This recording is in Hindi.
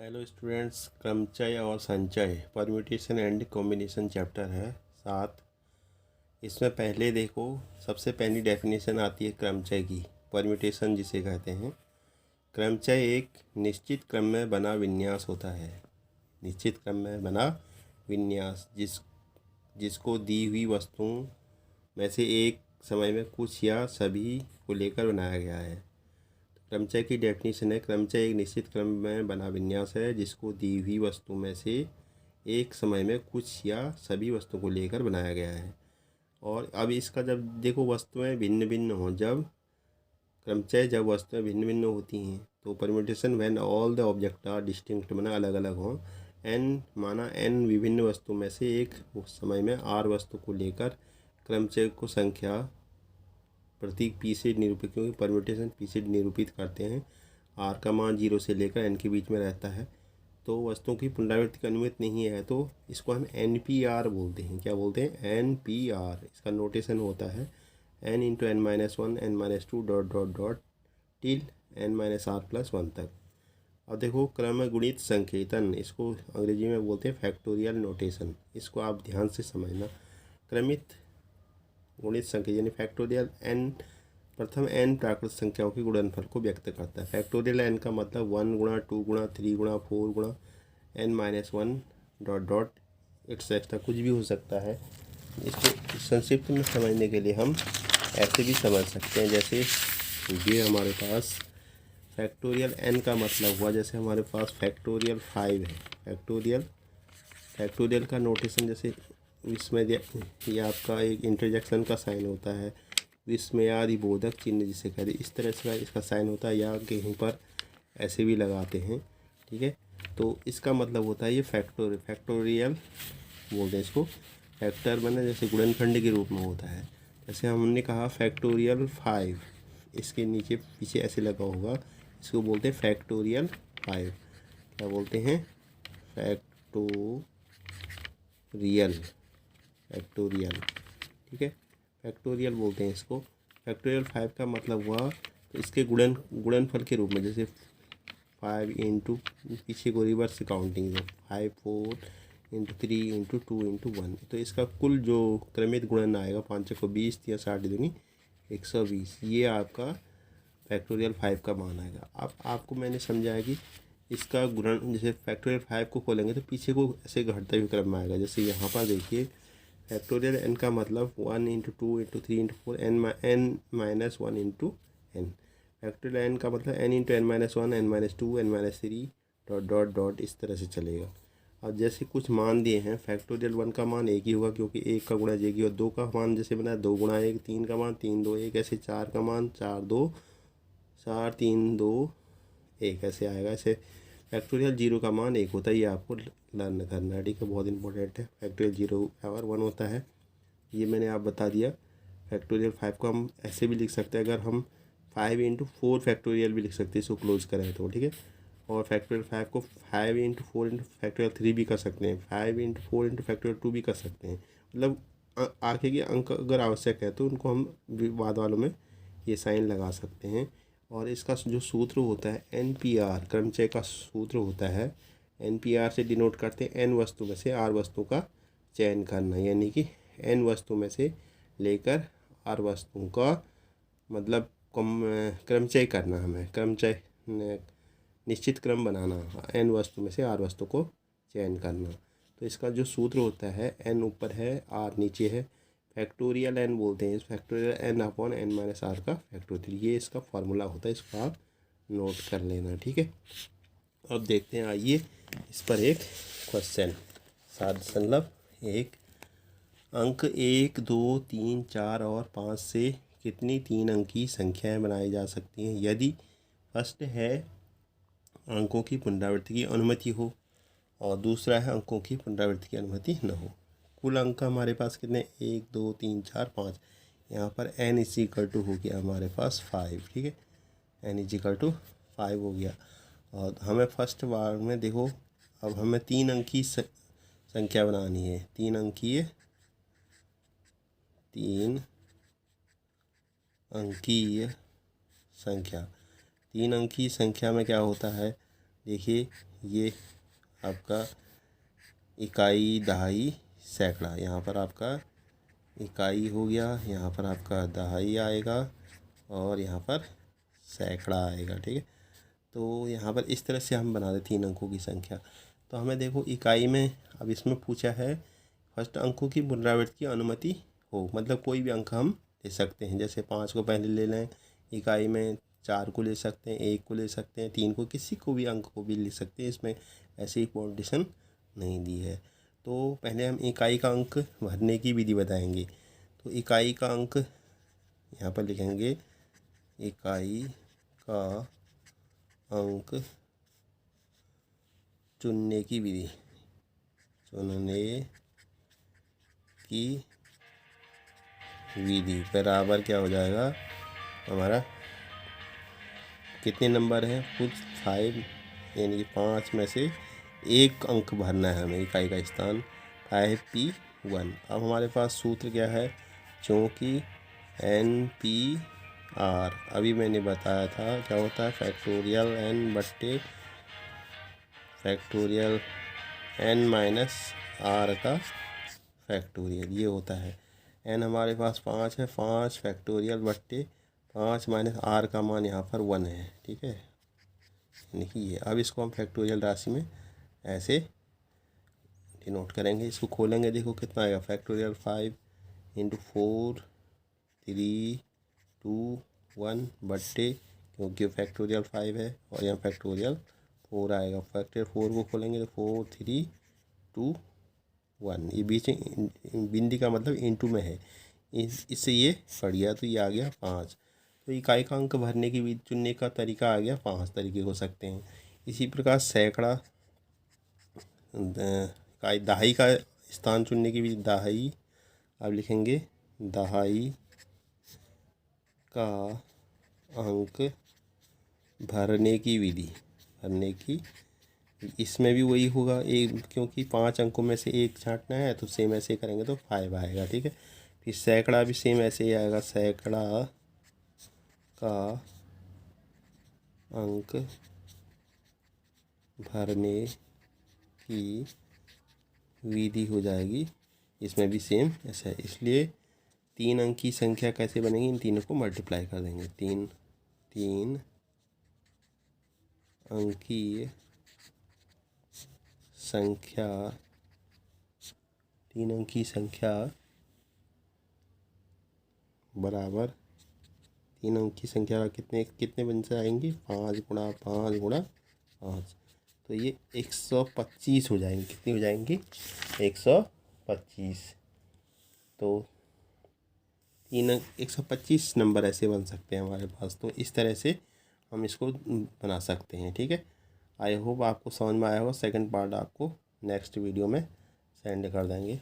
हेलो स्टूडेंट्स, क्रमचय और संचय परम्यूटेशन एंड कॉम्बिनेशन चैप्टर है 7। इसमें पहले देखो, सबसे पहली डेफिनेशन आती है क्रमचय की। परम्यूटेशन जिसे कहते हैं, क्रमचय एक निश्चित क्रम में बना विन्यास होता है। निश्चित क्रम में बना विन्यास जिसको दी हुई वस्तुओं में से एक समय में कुछ या सभी को लेकर बनाया गया है। क्रमचय की डेफिनेशन है, क्रमचय एक निश्चित क्रम में बना विन्यास है जिसको दी हुई वस्तु में से एक समय में कुछ या सभी वस्तु को लेकर बनाया गया है। और अब इसका जब देखो वस्तुएं भिन्न भिन्न हों, जब वस्तुएं भिन्न भिन्न होती हैं तो permutation when all the object are distinct, माना अलग अलग हों। एन विभिन्न वस्तु में से एक समय में आर वस्तु को लेकर क्रमचय को संख्या प्रतीक पी से निरूपित, क्योंकि परम्यूटेशन पी से निरूपित करते हैं। आर का मान 0 से लेकर एन के बीच में रहता है, तो वस्तुओं की पुनरावृत्ति की अनुमति नहीं है, तो इसको हम NPR बोलते हैं। क्या बोलते हैं? NPR। इसका नोटेशन होता है n into n-1 n-2 dot dot dot till n-r+1 तक। अब देखो, क्रम गुणित संकेतन, इसको अंग्रेजी में बोलते हैं फैक्टोरियल नोटेशन। इसको आप ध्यान से समझना। क्रमित गुणित संख्या यानी फैक्टोरियल n प्रथम n प्राकृत संख्याओं के गुणनफल को व्यक्त करता है। फैक्टोरियल n का मतलब 1 गुणा 2 गुणा 3 गुणा 4 गुणा n-1 डॉट डॉट एक्सेट्रा कुछ भी हो सकता है। इसको संक्षिप्त में समझने के लिए हम ऐसे भी समझ सकते हैं, जैसे ये हमारे पास फैक्टोरियल n का मतलब हुआ, जैसे हमारे पास फैक्टोरियल 5 है। फैक्टोरियल का नोटेशन, जैसे इसमें ये आपका एक इंटरजेक्शन का साइन होता है, विस्मयादि बोधक चिन्ह जिसे कहते हैं, इस तरह से इसका साइन होता है, या कहीं पर ऐसे भी लगाते हैं। ठीक है, तो इसका मतलब होता है ये फैक्टोरियल बोलते हैं इसको। फैक्टर बना जैसे गुणनखंड के रूप में होता है। जैसे हमने कहा फैक्टोरियल 5, इसके नीचे पीछे ऐसे लगा होगा, इसको बोलते हैं फैक्टोरियल 5। क्या बोलते हैं? फैक्टोरियल। ठीक है, फैक्टोरियल बोलते हैं इसको। फैक्टोरियल 5 का मतलब हुआ तो इसके गुणनफल के रूप में, जैसे 5 इंटू, पीछे को reverse counting, 5 4 into 3 into 2 into 1, तो इसका कुल जो क्रमित गुणन आएगा 5 को 20 या 60 दूनी 120, ये आपका फैक्टोरियल 5 का मान आएगा। अब आपको मैंने समझाया कि इसका गुणन, जैसे फैक्टोरियल 5 को खोलेंगे तो पीछे को ऐसे घटते हुए क्रम में आएगा। जैसे यहाँ पर देखिए, फैक्टोरियल n का मतलब 1 into 2 into 3 into 4 n-1 into n। Factorial n का मतलब n into n-1 n-2 n-3 dot dot dot इस तरह से चलेगा। अब जैसे कुछ मान दिए हैं, फैक्टोरियल 1 का मान 1 ही होगा, क्योंकि 1 का गुणा 1 ही, और 2 का मान जैसे बना 2 गुणा 1, 3 का मान 3 2 1, ऐसे 4 का मान 4 2 4 3 2 1 ऐसे आएगा। ऐसे फैक्टोरियल 0 का मान 1 होता है, ये आपको लर्न करना है। ठीक है, बहुत इंपॉर्टेंट है। फैक्टोरियल 0/1 होता है, ये मैंने आप बता दिया। फैक्टोरियल 5 को हम ऐसे भी लिख सकते हैं, अगर हम 5 इंटू 4 फैक्टोरियल भी लिख सकते हैं, इसको क्लोज करें तो। ठीक है, और फैक्टोरियल 5 को 5 इंटू 4 इंटू फैक्टोरियल 3 भी कर सकते हैं, 5 इंटू 4 इंटू फैक्टोरियल 2 भी कर सकते हैं। मतलब आगे के अंक अगर आवश्यक है तो उनको हम बाद वालों में ये साइन लगा सकते हैं। और इसका जो सूत्र होता है NPR, क्रमचय का सूत्र होता है NPR से डिनोट करते हैं n वस्तु में से r वस्तु का चयन करना, यानी कि n वस्तु में से लेकर r वस्तु का मतलब क्रमचय करना। हमें क्रमचय निश्चित क्रम बनाना, n वस्तु में से r वस्तु को चयन करना। तो इसका जो सूत्र होता है, n ऊपर है r नीचे है, फैक्टोरियल n बोलते हैं। इस फैक्टोरियल n/n-r का फैक्टोरियल, ये इसका फार्मूला होता है, इसको आप नोट कर लेना। ठीक है, अब देखते हैं, आइए इस पर एक क्वेश्चन। 7.1 अंक 1 2 3 4 और 5 से कितनी 3 अंकी संख्याएं बनाई जा सकती हैं यदि फर्स्ट है अंकों की पुनरावृत्ति की अनुमति हो, और दूसरा है अंकों की पुनरावृत्ति की अनुमति न हो। कुल अंक हमारे पास कितने? 1 2 3 4 5। यहाँ पर n=टू हो गया हमारे पास 5। ठीक है, n=5 हो गया। और हमें फर्स्ट बार में देखो, अब हमें 3 अंकी संख्या बनानी है। 3 अंकीय संख्या। 3 अंकीय संख्या में क्या होता है, देखिए ये आपका इकाई, दहाई, सैकड़ा, यहाँ पर आपका इकाई हो गया, यहाँ पर आपका दहाई आएगा और यहाँ पर सैकड़ा आएगा। ठीक है, तो यहाँ पर इस तरह से हम बना दें 3 अंकों की संख्या। तो हमें देखो इकाई में अब इसमें पूछा है फर्स्ट अंकों की पुनरावृत्ति की अनुमति हो, मतलब कोई भी अंक हम ले सकते हैं। जैसे 5 को पहले ले लें, इकाई में 4 को ले सकते हैं, 1 को ले सकते हैं, 3 को, किसी को भी अंक को भी ले सकते हैं। इसमें ऐसी कंडीशन नहीं दी है। तो पहले हम इकाई का अंक भरने की विधि बताएंगे। तो इकाई का अंक यहाँ पर लिखेंगे, इकाई का अंक चुनने की विधि, चुनने की विधि बराबर क्या हो जाएगा हमारा, कितने नंबर है कुछ 5, यानी कि 5 में से 1 अंक भरना है हमें, इकाई का स्थान 5p1। अब हमारे पास सूत्र क्या है, चूँकि NPR अभी मैंने बताया था क्या होता है, फैक्टोरियल n बट्टे फैक्टोरियल n माइनस r का फैक्टोरियल, ये होता है। n हमारे पास 5 है, 5 फैक्टोरियल बट्टे 5 माइनस r का मान यहाँ पर 1 है। ठीक है, यानी कि ये, अब इसको हम फैक्टोरियल राशि में ऐसे डिनोट करेंगे। इसको खोलेंगे, देखो कितना आएगा, फैक्टोरियल 5 इंटू 4 3 2 1 बट्टे, क्योंकि फैक्टोरियल 5 है और यहाँ फैक्टोरियल 4 आएगा। फैक्टोरियल 4 को खोलेंगे तो 4 3 2 1, ये बीच में बिंदी का मतलब इंटू में है, इससे ये पड़ गया, तो ये आ गया 5। तो इकाई का अंक भरने की विधि चुनने का तरीका आ गया, 5 तरीके हो सकते हैं। इसी प्रकार सैकड़ा, इकाई दहाई का स्थान चुनने की विधि, दहाई, अब लिखेंगे दहाई का अंक भरने की विधि, भरने की, इसमें भी वही होगा, एक, क्योंकि 5 अंकों में से 1 छांटना है तो सेम ऐसे करेंगे तो 5 आएगा। ठीक है, फिर सैकड़ा भी सेम ऐसे ही आएगा, सैकड़ा का अंक भरने की विधि हो जाएगी, इसमें भी सेम ऐसा है। इसलिए 3 अंक की संख्या कैसे बनेगी, इन तीनों को मल्टीप्लाई कर देंगे। 3 अंकीय संख्या, 3 अंक की संख्या बराबर 3 अंक की संख्या कितने कितने बन जाएंगे, 5 गुणा 5 गुणा 5, तो ये 125 हो जाएंगे। कितनी हो जाएंगी, 125। तो 125 नंबर ऐसे बन सकते हैं हमारे पास। तो इस तरह से हम इसको बना सकते हैं। ठीक है, आई होप आपको समझ में आया होगा। सेकंड पार्ट आपको नेक्स्ट वीडियो में सेंड कर देंगे।